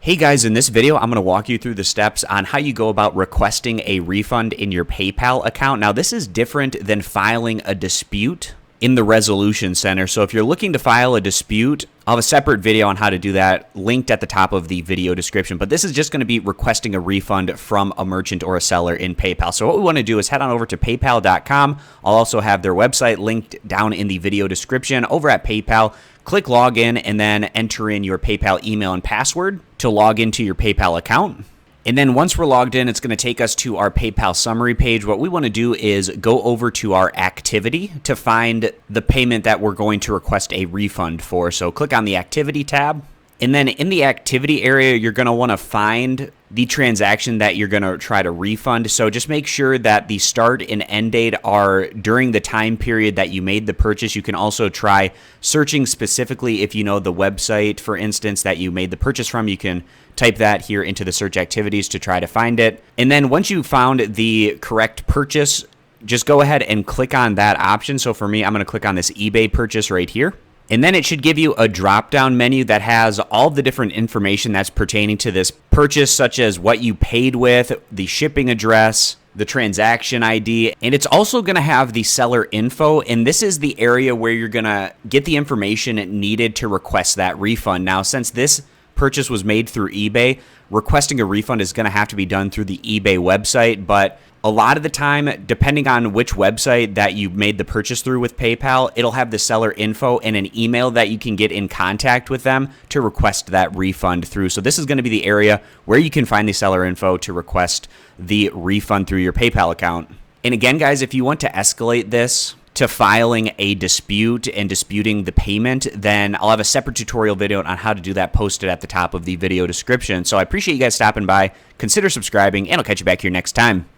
Hey guys, in this video, I'm going to walk you through the steps on how you go about requesting a refund in your PayPal account. Now, this is different than filing a dispute in the resolution center. So if you're looking to file a dispute, I'll have a separate video on how to do that linked at the top of the video description. But this is just going to be requesting a refund from a merchant or a seller in PayPal. So what we want to do is head on over to paypal.com. I'll also have their website linked down in the video description. Over at PayPal, click login and then enter in your PayPal email and password to log into your PayPal account. And then once we're logged in, it's going to take us to our PayPal summary page. What we want to do is go over to our activity to find the payment that we're going to request a refund for. So click on the activity tab. And then in the activity area, you're going to want to find the transaction that you're going to try to refund. So just make sure that the start and end date are during the time period that you made the purchase. You can also try searching specifically if you know the website, for instance, that you made the purchase from. You can type that here into the search activities to try to find it. And then once you found the correct purchase, just go ahead and click on that option. So for me, I'm going to click on this eBay purchase right here. And then it should give you a drop-down menu that has all the different information that's pertaining to this purchase, such as what you paid with, the shipping address, the transaction ID, and it's also going to have the seller info. And this is the area where you're going to get the information needed to request that refund. Now, since this purchase was made through eBay, requesting a refund is going to have to be done through the eBay website. But a lot of the time, depending on which website that you made the purchase through with PayPal, it'll have the seller info and an email that you can get in contact with them to request that refund through. So this is going to be the area where you can find the seller info to request the refund through your PayPal account. And again, guys, if you want to escalate this to filing a dispute and disputing the payment, then I'll have a separate tutorial video on how to do that posted at the top of the video description. So I appreciate you guys stopping by. Consider subscribing, and I'll catch you back here next time.